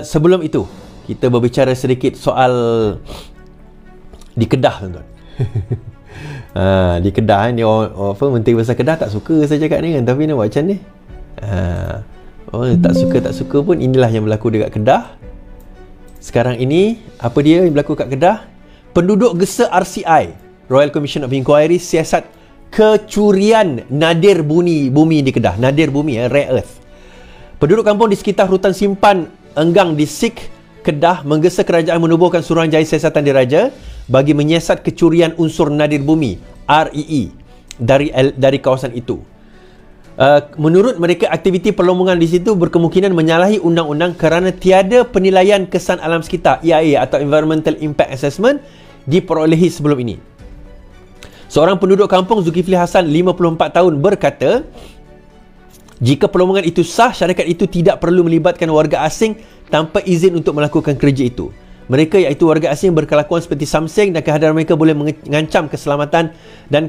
Sebelum itu, kita berbicara sedikit soal di Kedah, tuan-tuan. Di Kedah ni Menteri Besar Kedah tak suka saya cakap ni kan, tapi nak buat macam ni. Tak suka pun, inilah yang berlaku dekat Kedah. Sekarang ini, apa dia yang berlaku kat Kedah? Penduduk gesa RCI, Royal Commission of Inquiry, siasat kecurian nadir bumi di Kedah. Nadir bumi, rare earth. Penduduk kampung di sekitar hutan simpan Enggang di Sik, Kedah menggesa kerajaan menubuhkan Suruhanjaya Siasatan Diraja bagi menyiasat kecurian unsur nadir bumi REE dari kawasan itu. Menurut mereka, aktiviti perlombongan di situ berkemungkinan menyalahi undang-undang kerana tiada penilaian kesan alam sekitar EIA atau Environmental Impact Assessment diperolehi sebelum ini. Seorang penduduk kampung, Zulkifli Hassan, 54 tahun, berkata, jika perlombongan itu sah, syarikat itu tidak perlu melibatkan warga asing tanpa izin untuk melakukan kerja itu. Mereka, iaitu warga asing, berkelakuan seperti samseng dan kehadiran mereka boleh mengancam keselamatan dan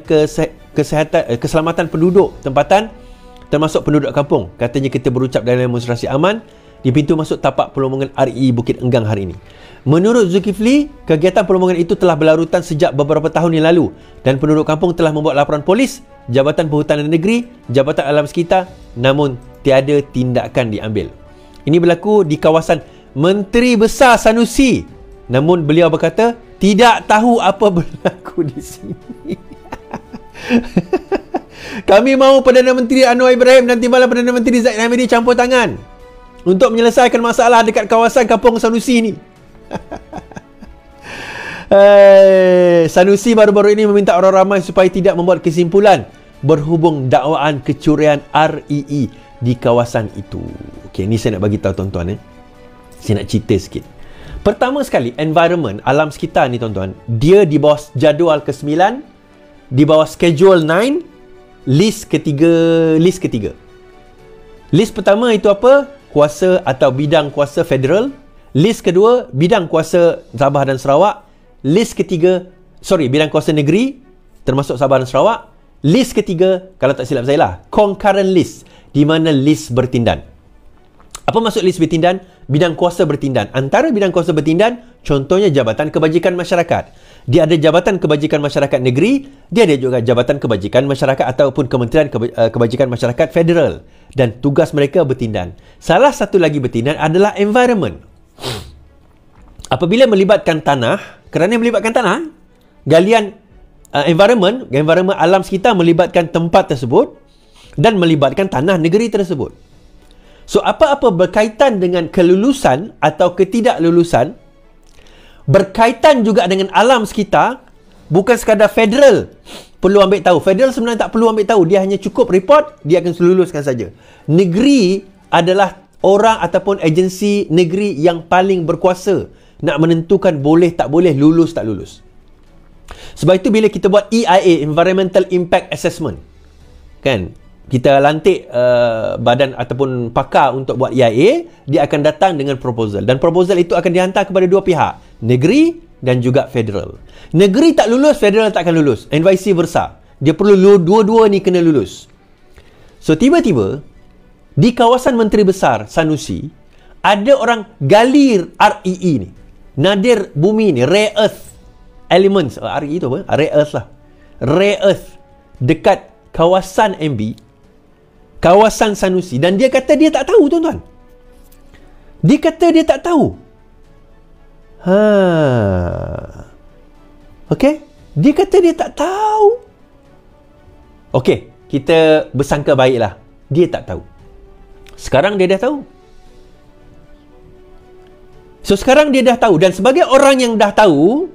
keselamatan penduduk tempatan, termasuk penduduk kampung. Katanya, kita berucap dalam demonstrasi aman di pintu masuk tapak perlombongan RE Bukit Enggang hari ini. Menurut Zulkifli, kegiatan perlombongan itu telah berlarutan sejak beberapa tahun yang lalu dan penduduk kampung telah membuat laporan polis, Jabatan Perhutanan Negeri, Jabatan Alam Sekitar, namun tiada tindakan diambil. Ini berlaku di kawasan Menteri Besar Sanusi. Namun beliau berkata, tidak tahu apa berlaku di sini. Kami mahu Perdana Menteri Anwar Ibrahim dan Timbalan Perdana Menteri Zaid Hamidi campur tangan untuk menyelesaikan masalah dekat kawasan Kampung Sanusi ini. Sanusi baru-baru ini meminta orang ramai supaya tidak membuat kesimpulan berhubung dakwaan kecurian REE di kawasan itu. Okey, ni saya nak bagi tahu tuan-tuan. Saya nak cerita sikit. Pertama sekali, environment, alam sekitar ni tuan-tuan, dia di bawah jadual ke-9, di bawah schedule 9, list ketiga. List pertama itu apa? Kuasa atau bidang kuasa federal. List kedua, bidang kuasa Sabah dan Sarawak. List ketiga, bidang kuasa negeri, termasuk Sabah dan Sarawak. List ketiga, kalau tak silap saya lah, concurrent list, di mana list bertindan. Apa maksud list bertindan? Bidang kuasa bertindan. Antara bidang kuasa bertindan, contohnya Jabatan Kebajikan Masyarakat. Dia ada Jabatan Kebajikan Masyarakat Negeri, dia ada juga Jabatan Kebajikan Masyarakat ataupun Kementerian Kebajikan Masyarakat Federal. Dan tugas mereka bertindan. Salah satu lagi bertindan adalah environment. Apabila melibatkan tanah, kerana melibatkan tanah, galian environment alam sekitar melibatkan tempat tersebut dan melibatkan tanah negeri tersebut. So, apa-apa berkaitan dengan kelulusan atau ketidaklulusan, berkaitan juga dengan alam sekitar, bukan sekadar federal perlu ambil tahu. Federal sebenarnya tak perlu ambil tahu. Dia hanya cukup report, dia akan luluskan saja. Negeri adalah orang ataupun agensi negeri yang paling berkuasa nak menentukan boleh tak boleh, lulus tak lulus. Sebab itu bila kita buat EIA, Environmental Impact Assessment, kan, kita lantik badan ataupun pakar untuk buat EIA, dia akan datang dengan proposal. Dan proposal itu akan dihantar kepada dua pihak, negeri dan juga federal. Negeri tak lulus, federal tak akan lulus. And vice versa. Dia perlu dua-dua ni kena lulus. So, tiba-tiba, di kawasan Menteri Besar Sanusi, ada orang gali REE ni. Nadir bumi ni, rare earth elements. REE tu apa? Rare earth lah. Rare earth. Dekat kawasan MB, kawasan Sanusi. Dan dia kata dia tak tahu, tuan-tuan. Dia kata dia tak tahu. Okey? Dia kata dia tak tahu. Okey, kita bersangka baiklah. Dia tak tahu. Sekarang dia dah tahu. So, sekarang dia dah tahu. Dan sebagai orang yang dah tahu,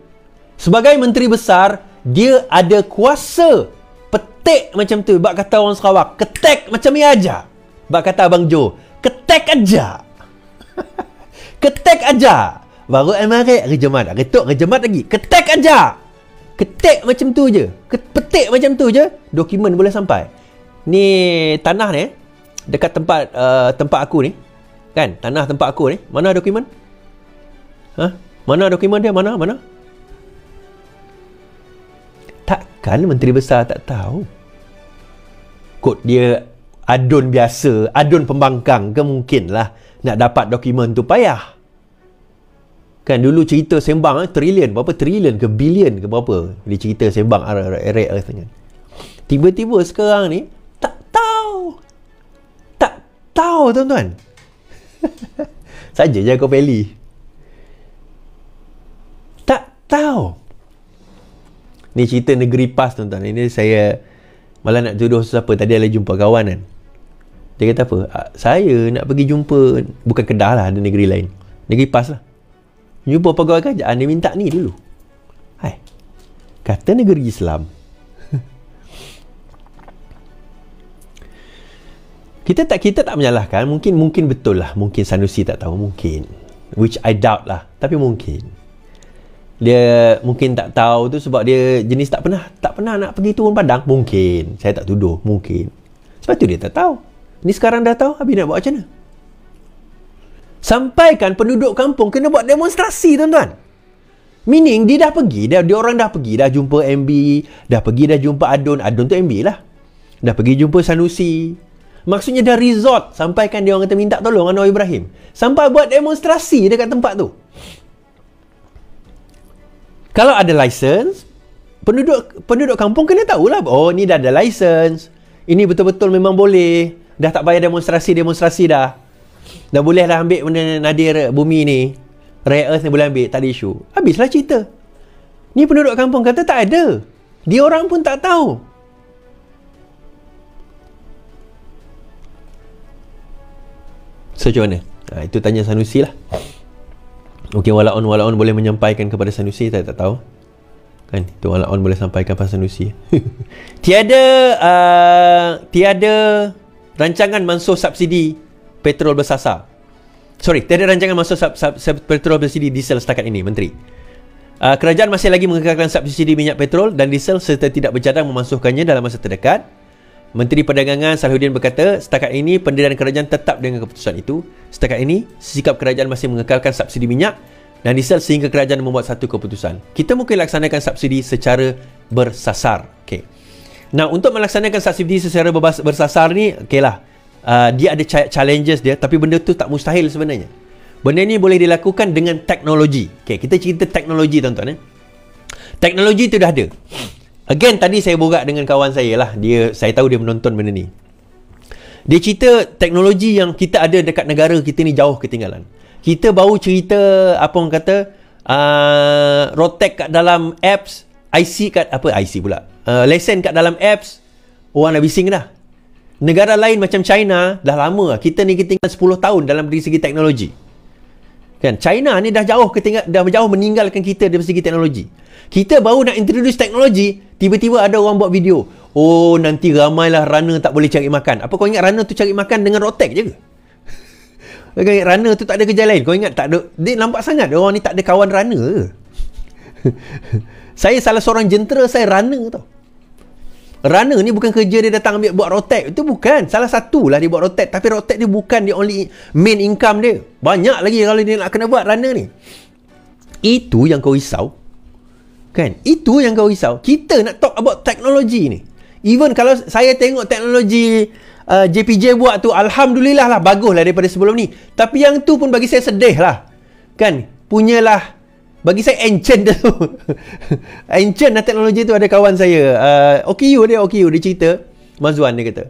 sebagai Menteri Besar, dia ada kuasa petik macam tu. Bak kata orang Sarawak, ketek macam ni aja. Bak kata Abang Jo, ketek aja. Ketek aja. Baru amarik rejemat, retuk rejemat lagi. Ketek aja. Ketek macam tu je. Petik macam tu je, dokumen boleh sampai. Ni tanah ni dekat tempat aku ni. Kan? Tanah tempat aku ni. Mana dokumen? Mana dokumen dia? Mana? Takkan Menteri Besar tak tahu. Kot dia adun biasa, adun pembangkang ke mungkin lah nak dapat dokumen tu payah. Kan dulu cerita sembang trilion, berapa trilion ke bilion ke berapa. Dia cerita sembang rare earth kan. Tiba-tiba sekarang ni tak tahu. Tak tahu tuan-tuan. Saja je kau peli. Tak tahu. Ni cerita negeri PAS tuan-tuan. Ini saya malah nak tuduh siapa. Tadi ada jumpa kawan kan. Dia kata apa? Saya nak pergi jumpa, bukan Kedah lah, ada negeri lain. Negeri PAS lah. Jumpa pegawai kerajaan, dia minta ni dulu. Hai. Kata negeri Islam. Kita tak menyalahkan. Mungkin betul lah. Mungkin Sanusi tak tahu. Mungkin. Which I doubt lah. Tapi mungkin. Dia mungkin tak tahu tu sebab dia jenis tak pernah nak pergi turun padang. Mungkin. Saya tak tuduh. Mungkin. Sebab tu dia tak tahu. Ni sekarang dah tahu. Habis nak buat macam mana? Sampaikan penduduk kampung kena buat demonstrasi tuan-tuan. Meaning dia dah pergi. Dia orang dah pergi. Dah jumpa MB. Dah pergi dah jumpa Adun. Adun tu MB lah. Dah pergi jumpa Sanusi. Maksudnya dah resort. Sampaikan dia orang kata minta tolong Anwar Ibrahim. Sampai buat demonstrasi dekat tempat tu. Kalau ada license, penduduk kampung kena tahulah. Oh, ni dah ada license. Ini betul-betul memang boleh. Dah tak payah demonstrasi dah. Dah boleh dah ambil benda nadir bumi ni. Rare earth ni boleh ambil. Tak ada isu. Habislah cerita. Ni penduduk kampung kata tak ada. Dia orang pun tak tahu. So macam mana? Itu tanya Sanusi lah. Mungkin walaun boleh menyampaikan kepada Sanusi. Saya tak tahu. Kan? Itu walaun boleh sampaikan kepada Sanusi. Tiada rancangan mansuh subsidi petrol bersasar. Tiada rancangan mansuh petrol bersubsidi diesel setakat ini, Menteri. Kerajaan masih lagi mengekalkan subsidi minyak petrol dan diesel serta tidak bercadang memansuhkannya dalam masa terdekat. Menteri Perdagangan Salahuddin berkata, setakat ini pendirian kerajaan tetap dengan keputusan itu. Setakat ini, sikap kerajaan masih mengekalkan subsidi minyak dan diesel sehingga kerajaan membuat satu keputusan. Kita mungkin laksanakan subsidi secara bersasar. Okay. Nah, untuk melaksanakan subsidi secara bersasar ni, okay lah. Dia ada challenges dia, tapi benda tu tak mustahil sebenarnya. Benda ni boleh dilakukan dengan teknologi. Okay, kita cerita teknologi tuan-tuan. Teknologi tu dah ada. Again, tadi saya borak dengan kawan saya lah. Saya tahu dia menonton benda ni. Dia cerita teknologi yang kita ada dekat negara kita ni jauh ketinggalan. Kita baru cerita, apa orang kata, rotek kat dalam apps, lesen kat dalam apps, orang dah bising dah. Negara lain macam China, dah lama lah. Kita ni ketinggalan 10 tahun dalam segi teknologi. Kan? China ni dah jauh meninggalkan kita dari segi teknologi. Kita baru nak introduce teknologi, tiba-tiba ada orang buat video. Oh, nanti ramailah runner tak boleh cari makan. Apa kau ingat runner tu cari makan dengan rotek je ke? Kau ingat runner tu tak ada kerja lain? Kau ingat tak ada? Dia nampak sangat orang ni tak ada kawan runner ke? Saya salah seorang jentera, saya runner tau. Runner ni bukan kerja dia datang ambil buat rotek. Itu bukan. Salah satu lah dia buat rotek. Tapi rotek dia bukan dia only main income dia. Banyak lagi kalau dia nak kena buat runner ni. Itu yang kau risau. Kan? Itu yang kau risau. Kita nak talk about teknologi ni. Even kalau saya tengok teknologi JPJ buat tu, Alhamdulillah lah, bagus lah daripada sebelum ni. Tapi yang tu pun bagi saya sedih lah. Kan? Punyalah, bagi saya ancient tu. Ancient lah teknologi tu. Ada kawan saya, OKU dia cerita, Mazwan dia kata.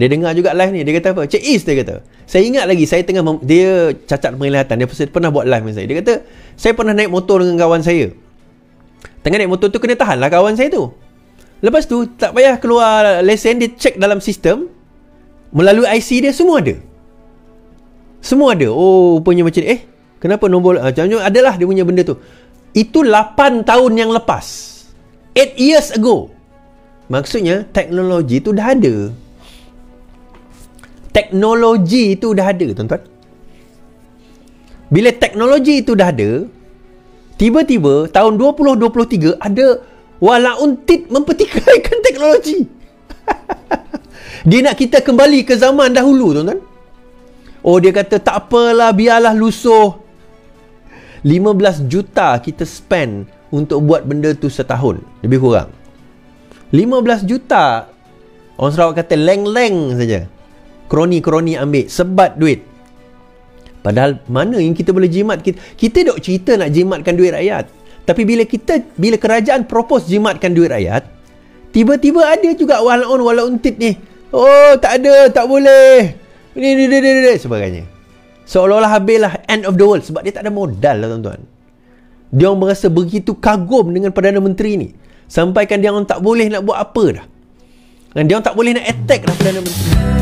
Dia dengar juga live ni. Dia kata apa? Cik Is dia kata. Saya ingat lagi, saya tengah, dia cacat penglihatan. Dia pernah buat live dengan saya. Dia kata, saya pernah naik motor dengan kawan saya. Tengah naik motor tu, kena tahan lah kawan saya tu. Lepas tu, tak payah keluar lesen, dia check dalam sistem. Melalui IC dia, semua ada. Semua ada. Oh, rupanya macam ni. Kenapa nombor, macam-macam adalah dia punya benda tu. Itu 8 tahun yang lepas. 8 years ago. Maksudnya, teknologi tu dah ada. Teknologi itu dah ada, tuan-tuan. Bila teknologi itu dah ada, tiba-tiba tahun 2023 ada walauntit mempertikaikan teknologi. Dia nak kita kembali ke zaman dahulu, tuan-tuan. Oh, dia kata tak apalah, biarlah lusuh. 15 juta kita spend untuk buat benda tu setahun, lebih kurang. 15 juta. Orang Sarawak kata leng-leng saja. kroni-kroni ambil, sebat duit. Padahal mana yang kita boleh jimat? Kita dok cerita nak jimatkan duit rakyat. Tapi bila kerajaan propose jimatkan duit rakyat, tiba-tiba ada juga walaun untit ni. Oh, tak ada, tak boleh. Ni sebagainya. Seolah-olah habislah end of the world sebab dia tak ada modal lah tuan-tuan. Dia orang berasa begitu kagum dengan Perdana Menteri ni. Sampaikan dia orang tak boleh nak buat apa dah. Dan dia orang tak boleh nak attack dah Perdana Menteri.